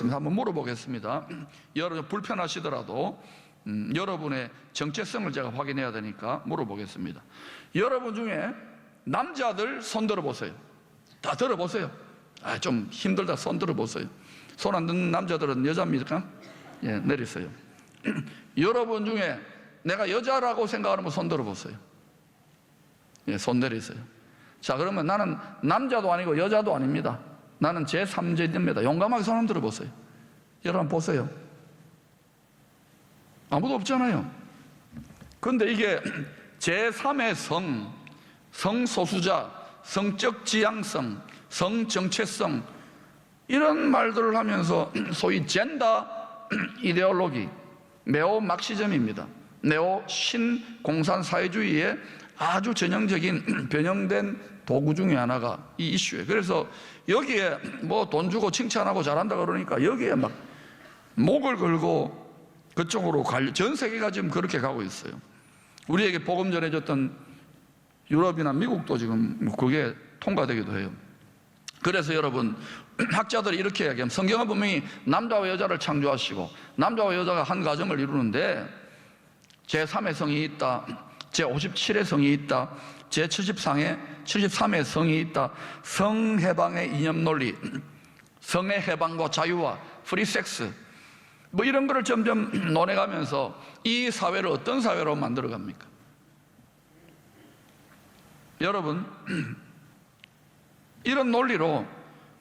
한번 물어보겠습니다. 여러분 불편하시더라도 여러분의 정체성을 제가 확인해야 되니까 물어보겠습니다. 여러분 중에 남자들 손 들어보세요. 다 들어보세요. 좀 힘들다 손 들어보세요. 손 안 드는 남자들은 여자입니까? 예, 내리세요. 여러분 중에 내가 여자라고 생각하면 손 들어보세요. 예, 손 내리세요. 자, 그러면 나는 남자도 아니고 여자도 아닙니다. 나는 제3제입니다. 용감하게 손 한번 들어보세요. 여러분 보세요. 아무도 없잖아요. 근데 이게 제3의 성소수자, 성적 지향성, 성정체성 이런 말들을 하면서 소위 젠더 이데올로기, 네오 막시즘입니다. 네오 신공산 사회주의의 아주 전형적인 변형된 도구 중에 하나가 이 이슈예요. 그래서 여기에 뭐 돈 주고 칭찬하고 잘한다 그러니까 여기에 막 목을 걸고 그쪽으로 전 세계가 지금 그렇게 가고 있어요. 우리에게 복음 전해줬던 유럽이나 미국도 지금 그게 통과되기도 해요. 그래서 여러분 학자들이 이렇게 이야기합니다. 성경은 분명히 남자와 여자를 창조하시고 남자와 여자가 한 가정을 이루는데 제3의 성이 있다, 제57의 성이 있다, 제73의 성이 있다. 성해방의 이념 논리, 성의 해방과 자유와 프리섹스 뭐 이런 거를 점점 논해가면서 이 사회를 어떤 사회로 만들어갑니까? 여러분 이런 논리로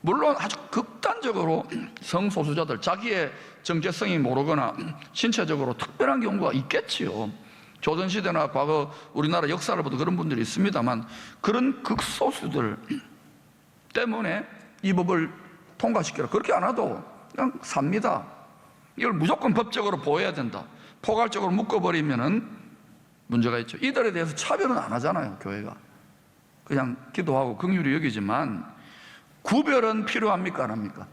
물론 아주 극단적으로 성소수자들 자기의 정체성이 모르거나 신체적으로 특별한 경우가 있겠지요. 조선시대나 과거 우리나라 역사를 보도 그런 분들이 있습니다만 그런 극소수들 때문에 이 법을 통과시키라 그렇게 안 해도 그냥 삽니다. 이걸 무조건 법적으로 보호해야 된다, 포괄적으로 묶어버리면은 문제가 있죠. 이들에 대해서 차별은 안 하잖아요. 교회가 그냥 기도하고 긍휼히 여기지만 구별은 필요합니까 안 합니까?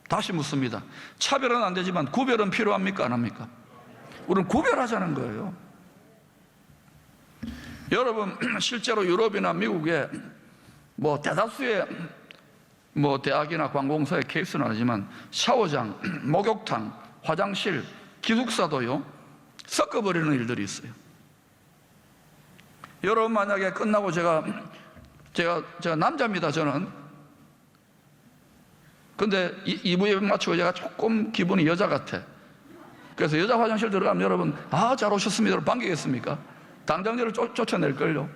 다시 묻습니다. 차별은 안 되지만 구별은 필요합니까 안 합니까? 우리는 구별하자는 거예요. 여러분 실제로 유럽이나 미국에 뭐 대다수의 뭐 대학이나 관공서의 케이스는 아니지만 샤워장, 목욕탕, 화장실, 기숙사도요 섞어버리는 일들이 있어요. 여러분 만약에 끝나고 제가 남자입니다. 저는. 근데 2부 예배 마치고 제가 조금 기분이 여자 같아. 그래서 여자 화장실 들어가면 여러분 잘 오셨습니다 반기겠습니까? 당장 저를 쫓아낼걸요.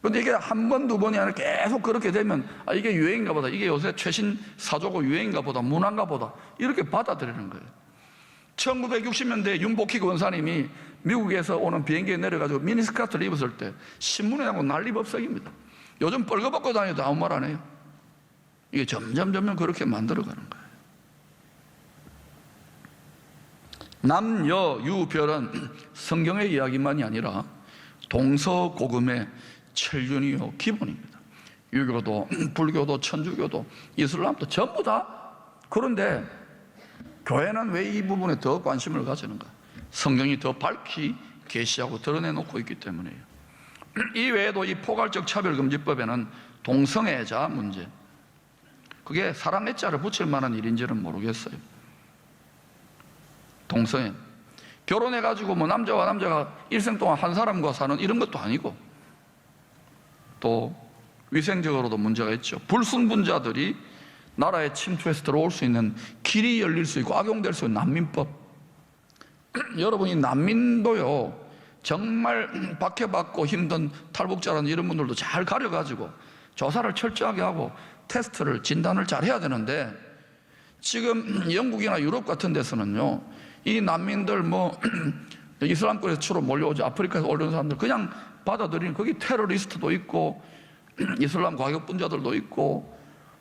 근데 이게 한 번, 두 번이 아니라 계속 그렇게 되면 이게 유행인가 보다, 이게 요새 최신 사조고 유행인가 보다, 문화인가 보다 이렇게 받아들이는 거예요. 1960년대 윤복희 권사님이 미국에서 오는 비행기에 내려가지고 미니스커트를 입었을 때 신문에 나고 난리법석입니다. 요즘 뻘거벗고 다녀도 아무 말 안 해요. 이게 점점 그렇게 만들어가는 거예요. 남여유별은 성경의 이야기만이 아니라 동서고금의 천륜이요 기본입니다. 유교도, 불교도, 천주교도, 이슬람도 전부 다. 그런데 교회는 왜 이 부분에 더 관심을 가지는가? 성경이 더 밝히 계시하고 드러내놓고 있기 때문이에요. 이 외에도 이 포괄적 차별금지법에는 동성애자 문제, 그게 사랑의 자를 붙일 만한 일인지는 모르겠어요. 동성애, 결혼해가지고 뭐 남자와 남자가 일생 동안 한 사람과 사는 이런 것도 아니고, 또 위생적으로도 문제가 있죠. 불순분자들이 나라에 침투해서 들어올 수 있는 길이 열릴 수 있고 악용될 수 있는 난민법. 여러분이 난민도요 정말 박해받고 힘든 탈북자라는 이런 분들도 잘 가려가지고 조사를 철저하게 하고 테스트를, 진단을 잘 해야 되는데, 지금 영국이나 유럽 같은 데서는요 이 난민들 뭐 이슬람권에서 주로 몰려오죠. 아프리카에서 올라온 사람들 그냥 받아들이는, 거기 테러리스트도 있고 이슬람 과격분자들도 있고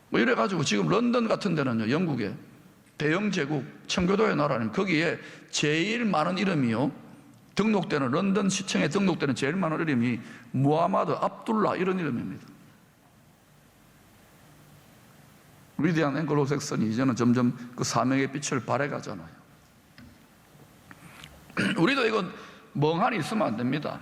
뭐 이래가지고 지금 런던 같은 데는요, 영국에 대영 제국 청교도의 나라는 거기에 제일 많은 이름이요 등록되는, 런던 시청에 등록되는 제일 많은 이름이 무하마드, 압둘라 이런 이름입니다. 위대한 앵글로색선이 이제는 점점 그 사명의 빛을 발해가잖아요. 우리도 이건 멍하니 있으면 안 됩니다.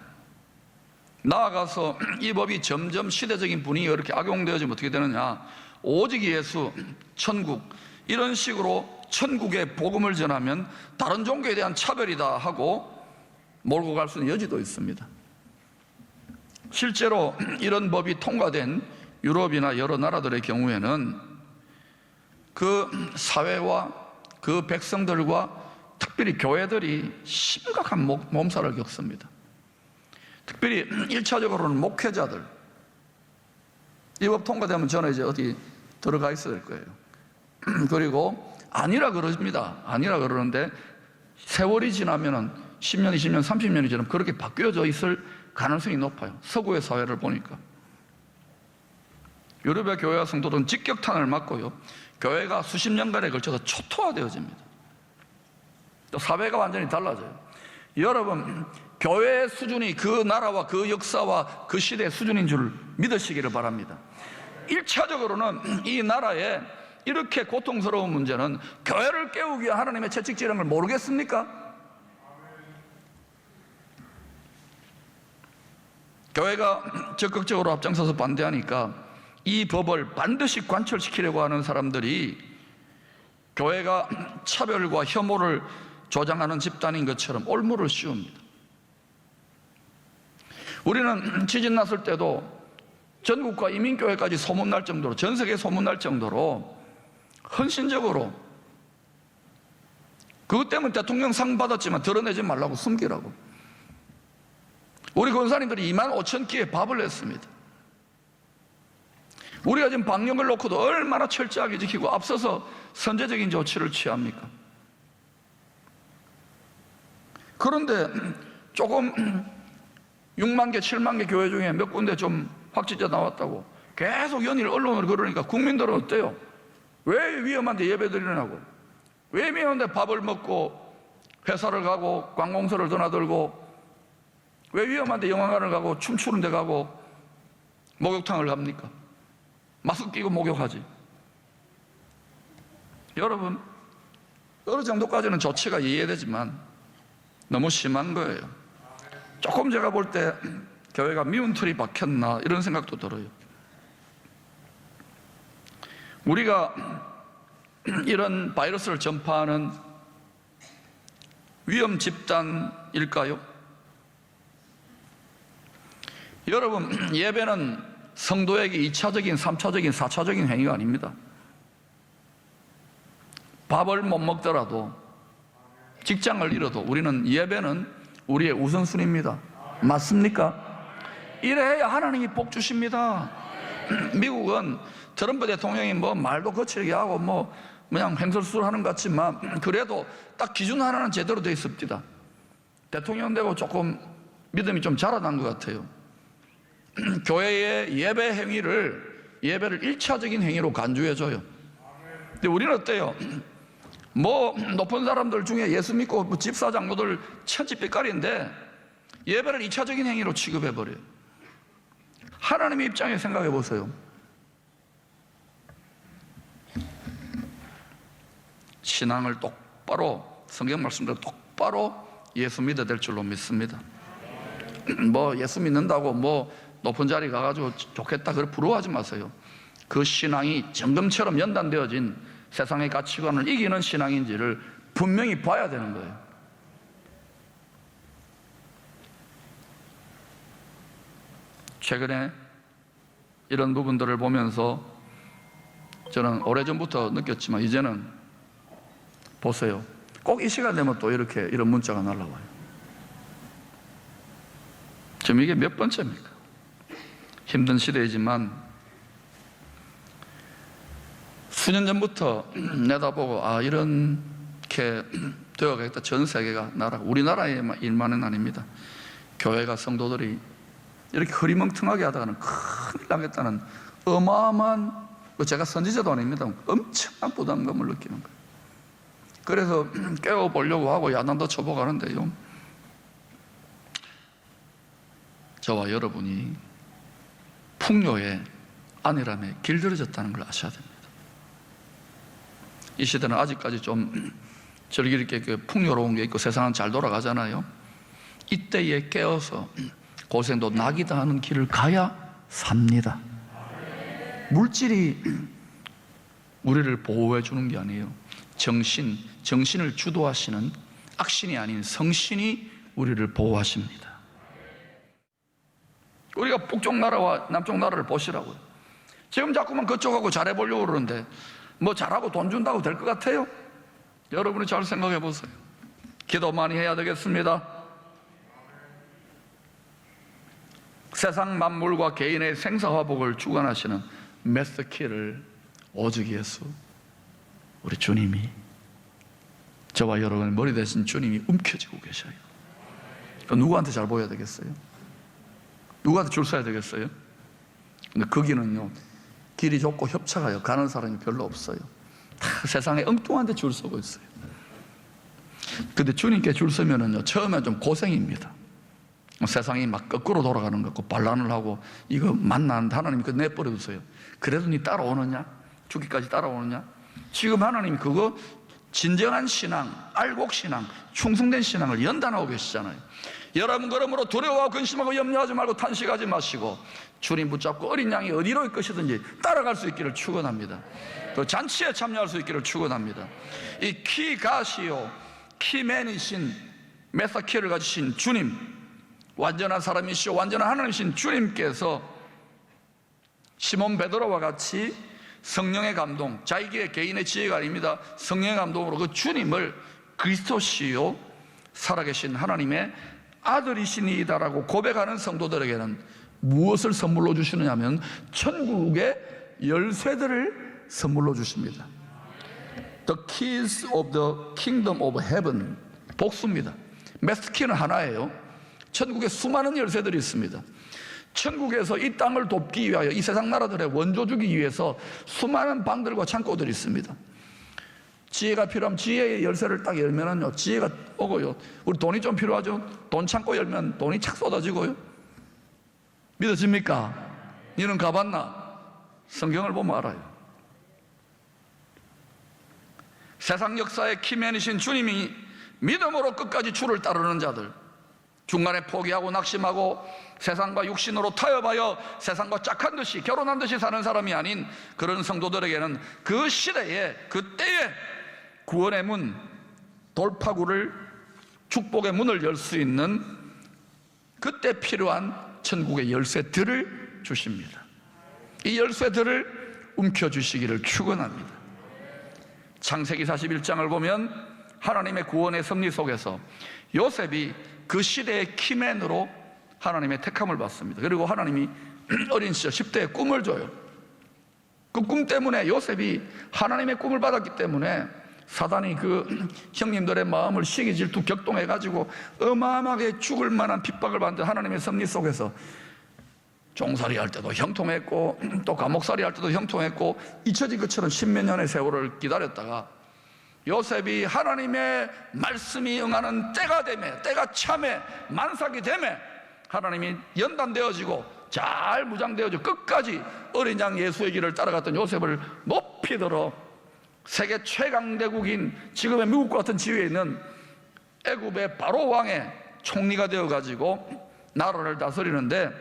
나아가서 이 법이 점점 시대적인 분위기가 이렇게 악용되어지면 어떻게 되느냐? 오직 예수, 천국, 이런 식으로 천국의 복음을 전하면 다른 종교에 대한 차별이다 하고 몰고 갈 수 있는 여지도 있습니다. 실제로 이런 법이 통과된 유럽이나 여러 나라들의 경우에는 그 사회와 그 백성들과 특별히 교회들이 심각한 몸살을 겪습니다. 특별히 1차적으로는 목회자들. 이 법 통과되면 저는 이제 어디 들어가 있어야 될 거예요. 그리고 아니라 그럽니다. 아니라 그러는데 세월이 지나면은 10년, 20년, 30년이 지나면 그렇게 바뀌어져 있을 가능성이 높아요. 서구의 사회를 보니까. 유럽의 교회와 성도들은 직격탄을 맞고요. 교회가 수십 년간에 걸쳐서 초토화되어집니다. 또 사회가 완전히 달라져요. 여러분, 교회의 수준이 그 나라와 그 역사와 그 시대의 수준인 줄 믿으시기를 바랍니다. 1차적으로는 이 나라에 이렇게 고통스러운 문제는 교회를 깨우기 위한 하나님의 채찍질한 걸 모르겠습니까? 교회가 적극적으로 앞장서서 반대하니까 이 법을 반드시 관철시키려고 하는 사람들이 교회가 차별과 혐오를 조장하는 집단인 것처럼 올무를 씌웁니다. 우리는 지진 났을 때도 전국과 이민교회까지 소문날 정도로, 전 세계에 소문날 정도로 헌신적으로, 그것 때문에 대통령 상 받았지만 드러내지 말라고, 숨기라고 우리 권사님들이 25,000끼의 밥을 냈습니다. 우리가 지금 방역을 놓고도 얼마나 철저하게 지키고 앞서서 선제적인 조치를 취합니까? 그런데 조금 6만 개, 7만 개 교회 중에 몇 군데 좀 확진자 나왔다고 계속 연일 언론을 그러니까 국민들은 어때요? 왜 위험한데 예배 드리냐고, 왜 위험한데 밥을 먹고 회사를 가고 관공서를 드나들고, 왜 위험한데 영화관을 가고 춤추는 데 가고 목욕탕을 갑니까? 마스크 끼고 목욕하지. 여러분, 어느 정도까지는 조치가 이해되지만 너무 심한 거예요. 조금 제가 볼 때 교회가 미운 틀이 박혔나 이런 생각도 들어요. 우리가 이런 바이러스를 전파하는 위험 집단일까요? 여러분, 예배는 성도에게 2차적인, 3차적인, 4차적인 행위가 아닙니다. 밥을 못 먹더라도, 직장을 잃어도 우리는 예배는 우리의 우선순위입니다. 맞습니까? 이래야 하나님이 복 주십니다. 미국은 트럼프 대통령이 뭐 말도 거칠게 하고 뭐 그냥 횡설수설하는 것 같지만 그래도 딱 기준 하나는 제대로 되어 있습니다. 대통령 되고 조금 믿음이 좀 자라난 것 같아요. 교회의 예배 행위를, 예배를 1차적인 행위로 간주해줘요. 근데 우리는 어때요? 뭐 높은 사람들 중에 예수 믿고 뭐 집사 장로들 천지빛깔인데 예배를 2차적인 행위로 취급해버려요. 하나님의 입장에 생각해 보세요. 신앙을 똑바로, 성경 말씀대로 똑바로 예수 믿어야 될 줄로 믿습니다. 뭐 예수 믿는다고 뭐 높은 자리 가가지고 좋겠다 그렇게 부러워하지 마세요. 그 신앙이 정금처럼 연단되어진 세상의 가치관을 이기는 신앙인지를 분명히 봐야 되는 거예요. 최근에 이런 부분들을 보면서 저는 오래전부터 느꼈지만 이제는 보세요. 꼭 이 시간 되면 또 이렇게 이런 문자가 날라와요. 지금 이게 몇 번째입니까? 힘든 시대이지만 수년 전부터 내다보고 이렇게 되어가겠다. 전 세계가, 나라, 우리나라의 일만은 아닙니다. 교회가, 성도들이 이렇게 흐리멍텅하게 하다가는 큰일 나겠다는 어마어마한, 제가 선지자도 아닙니다. 엄청난 부담감을 느끼는 거예요. 그래서 깨워보려고 하고 야단도 쳐보고 하는데요, 저와 여러분이 풍요의 안일함에 길들여졌다는 걸 아셔야 됩니다. 이 시대는 아직까지 좀 즐길 게 풍요로운 게 있고 세상은 잘 돌아가잖아요. 이때에 깨어서 고생도 낙이 다하는 길을 가야 삽니다. 물질이 우리를 보호해 주는 게 아니에요. 정신을 주도하시는 악신이 아닌 성신이 우리를 보호하십니다. 우리가 북쪽 나라와 남쪽 나라를 보시라고요. 지금 자꾸만 그쪽하고 잘해보려고 그러는데 뭐 잘하고 돈 준다고 될 것 같아요? 여러분이 잘 생각해 보세요. 기도 많이 해야 되겠습니다. 세상 만물과 개인의 생사화복을 주관하시는 마스터키를 오직 예수, 우리 주님이, 저와 여러분의 머리 대신 주님이 움켜쥐고 계셔요. 누구한테 잘 보여야 되겠어요? 누구한테 줄 서야 되겠어요? 근데 거기는요, 길이 좁고 협착하여 가는 사람이 별로 없어요. 다 세상에 엉뚱한 데 줄 서고 있어요. 근데 주님께 줄 서면은요, 처음엔 좀 고생입니다. 세상이 막 거꾸로 돌아가는 것 같고 반란을 하고 이거 만나는데 하나님이 그거 내버려두세요. 그래도 니 따라오느냐? 죽기까지 따라오느냐? 지금 하나님이 그거 진정한 신앙, 알곡신앙, 충성된 신앙을 연단하고 계시잖아요. 여러분 그러므로 두려워하고 근심하고 염려하지 말고 탄식하지 마시고 주님 붙잡고 어린 양이 어디로 일 것이든지 따라갈 수 있기를 축원합니다. 또 잔치에 참여할 수 있기를 축원합니다. 이 키가시오, 키맨이신 메사키를 가지신 주님, 완전한 사람이시오 완전한 하나님이신 주님께서 시몬 베드로와 같이 성령의 감동, 자기의 개인의 지혜가 아닙니다. 성령의 감동으로 그 주님을 그리스도시요 살아계신 하나님의 아들이시니이다라고 고백하는 성도들에게는 무엇을 선물로 주시느냐 하면 천국의 열쇠들을 선물로 주십니다. The keys of the kingdom of heaven, 복수입니다. 마스터키는 하나예요. 천국에 수많은 열쇠들이 있습니다. 천국에서 이 땅을 돕기 위하여 이 세상 나라들의 원조 주기 위해서 수많은 방들과 창고들이 있습니다. 지혜가 필요하면 지혜의 열쇠를 딱 열면은요, 지혜가 오고요. 우리 돈이 좀 필요하죠? 돈 창고 열면 돈이 착 쏟아지고요. 믿어집니까? 너는 가봤나? 성경을 보면 알아요. 세상 역사의 키맨이신 주님이 믿음으로 끝까지 주를 따르는 자들, 중간에 포기하고 낙심하고 세상과 육신으로 타협하여 세상과 짝한 듯이 결혼한 듯이 사는 사람이 아닌 그런 성도들에게는 그 시대에 그때에 구원의 문, 돌파구를, 축복의 문을 열 수 있는 그때 필요한 천국의 열쇠들을 주십니다. 이 열쇠들을 움켜주시기를 축원합니다. 창세기 41장을 보면 하나님의 구원의 섭리 속에서 요셉이 그 시대의 키맨으로 하나님의 택함을 받습니다. 그리고 하나님이 어린 시절 10대에 꿈을 줘요. 그 꿈 때문에 요셉이 하나님의 꿈을 받았기 때문에 사단이 그 형님들의 마음을 시기 질투 격동해가지고 어마어마하게 죽을 만한 핍박을 받는데 하나님의 섭리 속에서 종살이 할 때도 형통했고 또 감옥살이 할 때도 형통했고 잊혀진 것처럼 십몇 년의 세월을 기다렸다가 요셉이 하나님의 말씀이 응하는 때가 되매, 때가 참에, 만삭이 되매 하나님이 연단되어지고 잘 무장되어지고 끝까지 어린 양 예수의 길을 따라갔던 요셉을 높이 들어 세계 최강대국인 지금의 미국과 같은 지위에 있는 애굽의 바로 왕의 총리가 되어가지고 나라를 다스리는데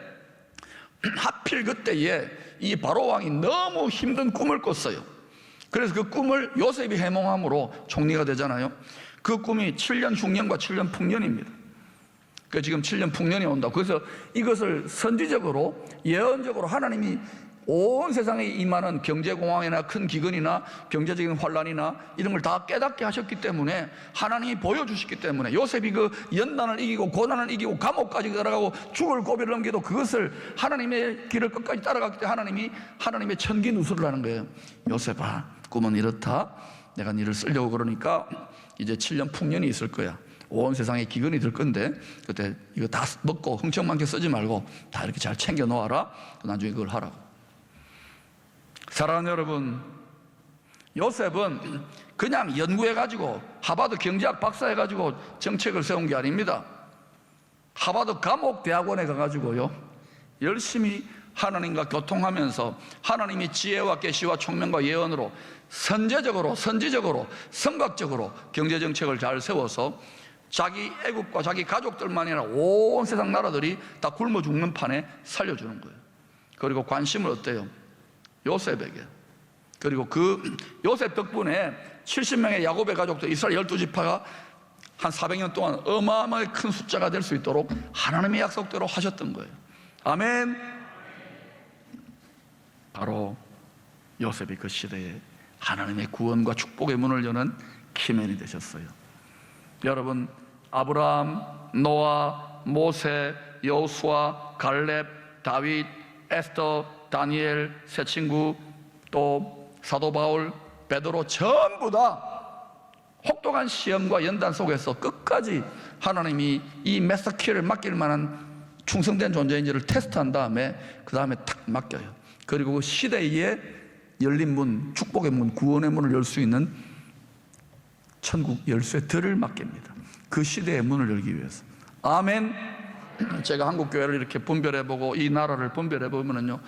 하필 그때에 이 바로 왕이 너무 힘든 꿈을 꿨어요. 그래서 그 꿈을 요셉이 해몽함으로 총리가 되잖아요. 그 꿈이 7년 흉년과 7년 풍년입니다. 그 지금 7년 풍년이 온다. 그래서 이것을 선지적으로 예언적으로 하나님이 온 세상에 임하는 경제공황이나 큰 기근이나 경제적인 환란이나 이런 걸 다 깨닫게 하셨기 때문에 하나님이 보여주셨기 때문에 요셉이 그 연단을 이기고 고난을 이기고 감옥까지 들어가고 죽을 고비를 넘기도 그것을 하나님의 길을 끝까지 따라갔기 때문에 하나님이 하나님의 천기 누설을 하는 거예요. 요셉아, 꿈은 이렇다. 내가 너를 쓰려고 그러니까 이제 7년 풍년이 있을 거야. 온 세상에 기근이 들 건데 그때 이거 다 먹고 흥청망청 쓰지 말고 다 이렇게 잘 챙겨 놓아라. 나중에 그걸 하라고. 사랑하는 여러분, 요셉은 그냥 연구해가지고 하버드 경제학 박사해가지고 정책을 세운 게 아닙니다. 하버드 감옥대학원에 가가지고요 열심히 하나님과 교통하면서 하나님이 지혜와 계시와 총명과 예언으로 선제적으로 선지적으로 성각적으로 경제정책을 잘 세워서 자기 애국과 자기 가족들만이 아니라 온 세상 나라들이 다 굶어 죽는 판에 살려주는 거예요. 그리고 관심을 어때요? 요셉에게. 그리고 그 요셉 덕분에 70명의 야곱의 가족들, 이스라엘 12지파가 한 400년 동안 어마어마하게 큰 숫자가 될 수 있도록 하나님의 약속대로 하셨던 거예요. 아멘. 바로 요셉이 그 시대에 하나님의 구원과 축복의 문을 여는 키맨이 되셨어요. 여러분, 아브라함, 노아, 모세, 여호수아, 갈렙, 다윗, 에스더, 다니엘, 세 친구, 또 사도 바울, 베드로, 전부 다 혹독한 시험과 연단 속에서 끝까지 하나님이 이 메사키를 맡길 만한 충성된 존재인지를 테스트한 다음에 그 다음에 탁 맡겨요. 그리고 그 시대에 열린 문, 축복의 문, 구원의 문을 열 수 있는 천국 열쇠 들을 맡깁니다. 그 시대의 문을 열기 위해서. 아멘. 제가 한국 교회를 이렇게 분별해보고 이 나라를 분별해보면요,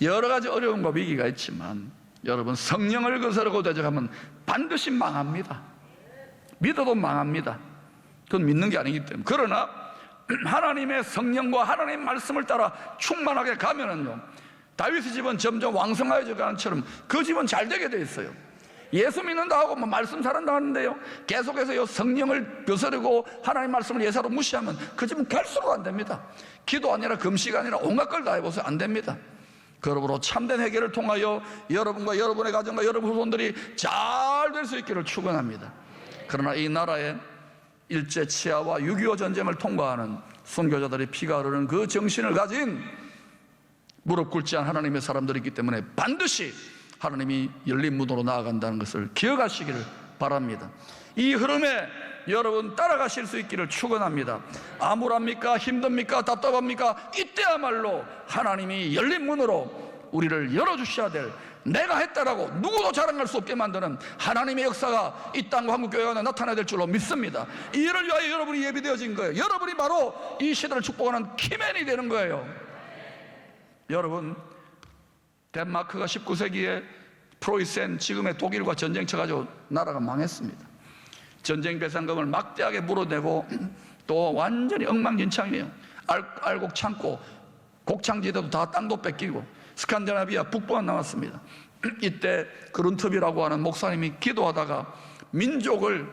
여러 가지 어려움과 위기가 있지만 여러분, 성령을 거스르고 대적하면 반드시 망합니다. 믿어도 망합니다. 그건 믿는 게 아니기 때문에. 그러나 하나님의 성령과 하나님의 말씀을 따라 충만하게 가면은요, 다윗의 집은 점점 왕성하여져 가는 것처럼 그 집은 잘 되게 돼 있어요. 예수 믿는다 하고 뭐 말씀 잘한다 하는데요, 계속해서 요 성령을 거스르고 하나님 말씀을 예사로 무시하면 그 집은 갈수록 안 됩니다. 기도 아니라 금식 아니라 온갖 걸 다 해보세요. 안 됩니다. 그러므로 참된 회개를 통하여 여러분과 여러분의 가정과 여러분 후손들이 잘 될 수 있기를 축원합니다. 그러나 이 나라에 일제 치하와 6.25 전쟁을 통과하는 순교자들의 피가 흐르는 그 정신을 가진 무릎 꿇지 않은 하나님의 사람들이 있기 때문에 반드시 하나님이 열린 문으로 나아간다는 것을 기억하시기를 바랍니다. 이 흐름에 여러분 따라가실 수 있기를 축원합니다. 암울합니까? 힘듭니까? 답답합니까? 이때야말로 하나님이 열린 문으로 우리를 열어주셔야 될, 내가 했다라고 누구도 자랑할 수 없게 만드는 하나님의 역사가 이 땅과 한국교회가 나타나야 될 줄로 믿습니다. 이 일을 위하여 여러분이 예비되어진 거예요. 여러분이 바로 이 시대를 축복하는 키맨이 되는 거예요. 여러분, 덴마크가 19세기에 프로이센, 지금의 독일과 전쟁 쳐가지고 나라가 망했습니다. 전쟁 배상금을 막대하게 물어내고 또 완전히 엉망진창이에요. 알곡 창고, 곡창지대도 다 땅도 뺏기고 스칸디나비아 북부만 남았습니다. 이때 그룬트비라고 하는 목사님이 기도하다가 민족을,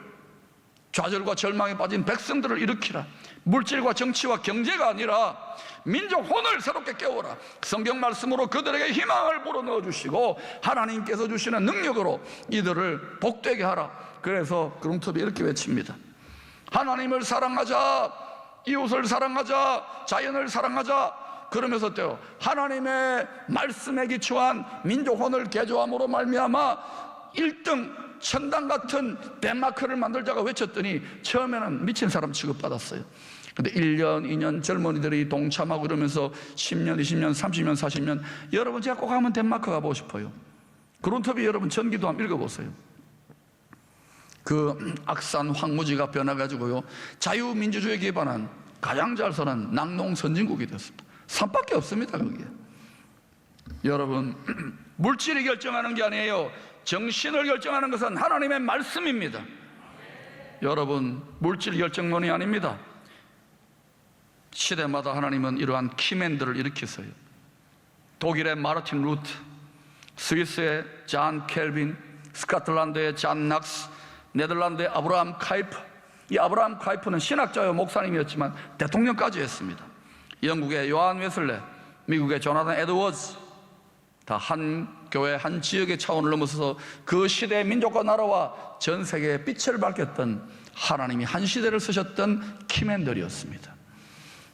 좌절과 절망에 빠진 백성들을 일으키라, 물질과 정치와 경제가 아니라 민족 혼을 새롭게 깨워라, 성경 말씀으로 그들에게 희망을 불어넣어 주시고 하나님께서 주시는 능력으로 이들을 복되게 하라. 그래서 그룬트비 이렇게 외칩니다. 하나님을 사랑하자, 이웃을 사랑하자, 자연을 사랑하자. 그러면서 또 하나님의 말씀에 기초한 민족 혼을 개조함으로 말미암아 1등 천당 같은 덴마크를 만들자가 외쳤더니 처음에는 미친 사람 취급받았어요. 근데 1년, 2년 젊은이들이 동참하고 그러면서 10년, 20년, 30년, 40년. 여러분, 제가 꼭 한번 덴마크 가보고 싶어요. 그룬터비 여러분 전기도 한번 읽어보세요. 그 악산 황무지가 변해가지고요, 자유민주주의에 기반한 가장 잘 사는 낙농 선진국이 됐습니다. 산밖에 없습니다, 거기에. 여러분, 물질이 결정하는 게 아니에요. 정신을 결정하는 것은 하나님의 말씀입니다. 여러분, 물질 결정론이 아닙니다. 시대마다 하나님은 이러한 키맨들을 일으켰어요. 독일의 마르틴 루트, 스위스의 잔 켈빈, 스코틀랜드의 잔 낙스, 네덜란드의 아브라함 카이프. 이 아브라함 카이프는 신학자요 목사님이었지만 대통령까지 했습니다. 영국의 요한 웨슬레, 미국의 조나단 에드워즈, 다 한 교회 한 지역의 차원을 넘어서서 그 시대의 민족과 나라와 전 세계에 빛을 밝혔던 하나님이 한 시대를 쓰셨던 키맨들이었습니다.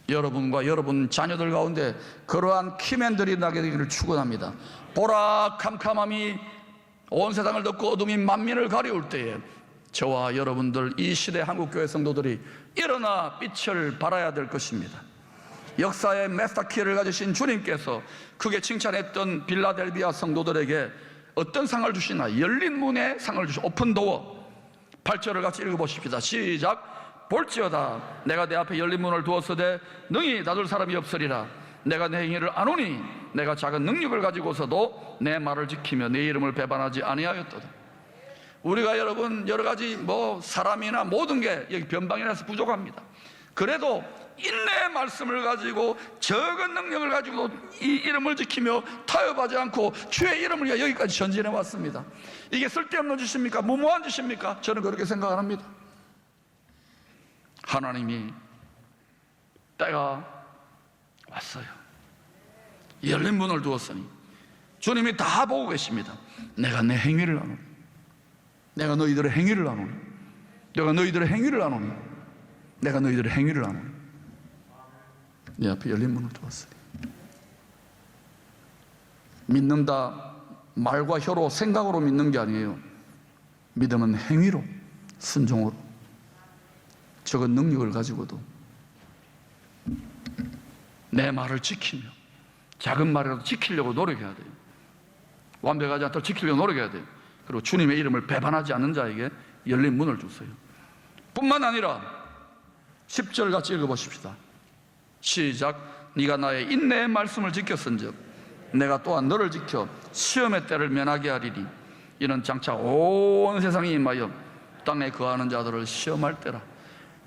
여러분과 여러분 자녀들 가운데 그러한 키맨들이 나게 되기를 축원합니다. 보라, 캄캄함이 온 세상을 덮고 어둠이 만민을 가리울 때에 저와 여러분들, 이 시대 한국교회 성도들이 일어나 빛을 발하야 될 것입니다. 역사의 메스타키를 가지신 주님께서 크게 칭찬했던 빌라델비아 성도들에게 어떤 상을 주시나? 열린 문에 상을 주시, 오픈도어. 8절을 같이 읽어보십시다. 시작. 볼지어다 내가 내 앞에 열린 문을 두었으되 능히 닫을 사람이 없으리라. 내가 내 행위를 아노니 내가 작은 능력을 가지고서도 내 말을 지키며 내 이름을 배반하지 아니하였도다. 우리가 여러분 여러 가지 사람이나 모든 게 여기 변방이라서 부족합니다. 그래도 인내의 말씀을 가지고 적은 능력을 가지고 이 이름을 지키며 타협하지 않고 주의 이름을 위해 여기까지 전진해 왔습니다. 이게 쓸데없는 짓입니까? 무모한 짓입니까? 저는 그렇게 생각합니다. 하나님이 때가 왔어요. 열린 문을 두었으니 주님이 다 보고 계십니다. 내가 내 행위를 나누니, 내가 너희들의 행위를 나누니, 내가 너희들의 행위를 나누니, 내가 너희들의 행위를 나누니. 네 앞에 열린 문을 두었으니. 믿는다 말과 혀로 생각으로 믿는 게 아니에요. 믿음은 행위로, 순종으로, 적은 능력을 가지고도 내 말을 지키며 작은 말이라도 지키려고 노력해야 돼요. 완벽하지 않도록 지키려고 노력해야 돼요. 그리고 주님의 이름을 배반하지 않는 자에게 열린 문을 주세요. 뿐만 아니라 10절 같이 읽어보십시다. 시작. 네가 나의 인내의 말씀을 지켰은즉 내가 또한 너를 지켜 시험의 때를 면하게 하리니 이는 장차 온 세상이 임하여 땅에 거하는 자들을 시험할 때라.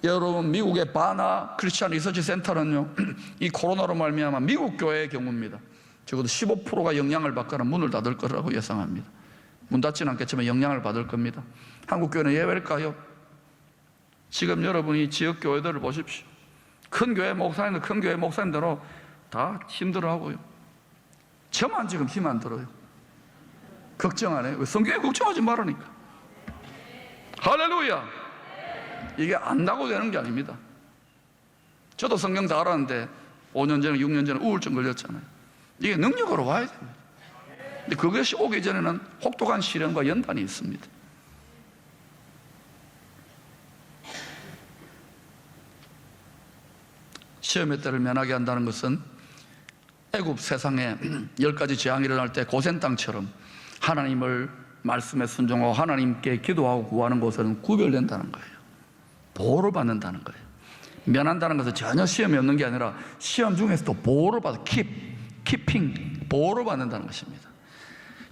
여러분, 미국의 바나 크리스찬 리서치 센터는요, 이 코로나로 말미암아 미국 교회의 경우입니다. 적어도 15%가 영향을 받거나 문을 닫을 거라고 예상합니다. 문 닫지는 않겠지만 영향을 받을 겁니다. 한국 교회는 예외일까요? 지금 여러분이 지역 교회들을 보십시오. 큰 교회 목사님들, 큰 교회 목사님들은 다 힘들어하고요. 저만 지금 힘 안 들어요. 걱정 안 해요. 왜? 성경에 걱정하지 말라니까. 할렐루야. 이게 안다고 되는 게 아닙니다. 저도 성경 다 알았는데 5년 전에 6년 전에 우울증 걸렸잖아요. 이게 능력으로 와야 됩니다. 근데 그것이 오기 전에는 혹독한 시련과 연단이 있습니다. 시험의 때를 면하게 한다는 것은 애굽 세상에 10가지 재앙이 일어날 때 고센 땅처럼 하나님을 말씀에 순종하고 하나님께 기도하고 구하는 것은 구별된다는 거예요. 보호를 받는다는 거예요. 면한다는 것은 전혀 시험이 없는 게 아니라 시험 중에서도 보호를 받아, 키핑, 보호를 받는다는 것입니다.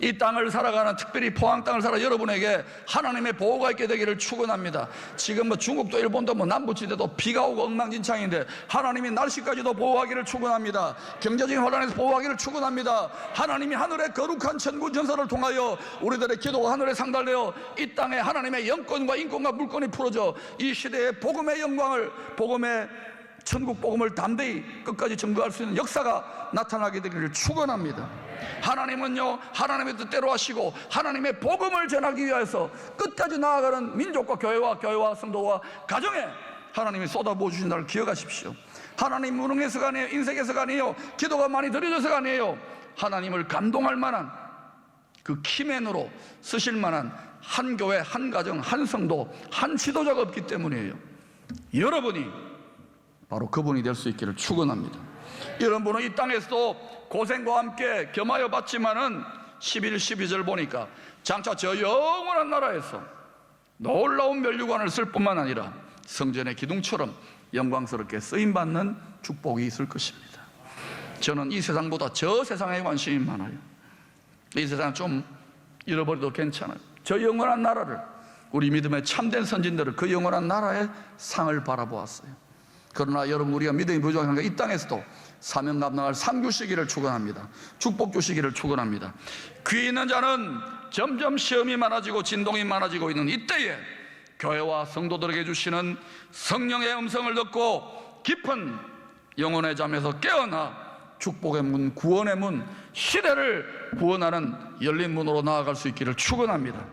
이 땅을 살아가는, 특별히 포항 땅을 살아 여러분에게 하나님의 보호가 있게 되기를 축원합니다. 지금 뭐 중국도 일본도 뭐 남부지대도 비가 오고 엉망진창인데 하나님이 날씨까지도 보호하기를 축원합니다. 경제적인 혼란에서 보호하기를 축원합니다. 하나님이 하늘의 거룩한 천군 전설을 통하여 우리들의 기도가 하늘에 상달되어 이 땅에 하나님의 영권과 인권과 물권이 풀어져 이 시대의 복음의 영광을, 복음의 천국 복음을 담대히 끝까지 증거할 수 있는 역사가 나타나게 되기를 축원합니다. 하나님은요, 하나님의 뜻대로 하시고 하나님의 복음을 전하기 위해서 끝까지 나아가는 민족과 교회와 성도와 가정에 하나님이 쏟아부어 주신다는 걸 기억하십시오. 하나님 무능해서가 아니에요. 인색해서가 아니에요. 기도가 많이 드려져서가 아니에요. 하나님을 감동할 만한 그 키맨으로 쓰실 만한 한 교회, 한 가정, 한 성도, 한 지도자가 없기 때문이에요. 여러분이 바로 그분이 될 수 있기를 축원합니다. 여러분은 이 땅에서도 고생과 함께 겸하여 받지만은 11, 12절 보니까 장차 저 영원한 나라에서 놀라운 면류관을 쓸 뿐만 아니라 성전의 기둥처럼 영광스럽게 쓰임받는 축복이 있을 것입니다. 저는 이 세상보다 저 세상에 관심이 많아요. 이 세상 좀 잃어버려도 괜찮아요. 저 영원한 나라를, 우리 믿음의 참된 선진들은 그 영원한 나라의 상을 바라보았어요. 그러나 여러분, 우리가 믿음이 부족한 게 이 땅에서도 사명 감당할 상 주시기를 축원합니다. 축복 주시기를 축원합니다. 귀 있는 자는 점점 시험이 많아지고 진동이 많아지고 있는 이때에 교회와 성도들에게 주시는 성령의 음성을 듣고 깊은 영혼의 잠에서 깨어나 축복의 문, 구원의 문, 시대를 구원하는 열린 문으로 나아갈 수 있기를 축원합니다.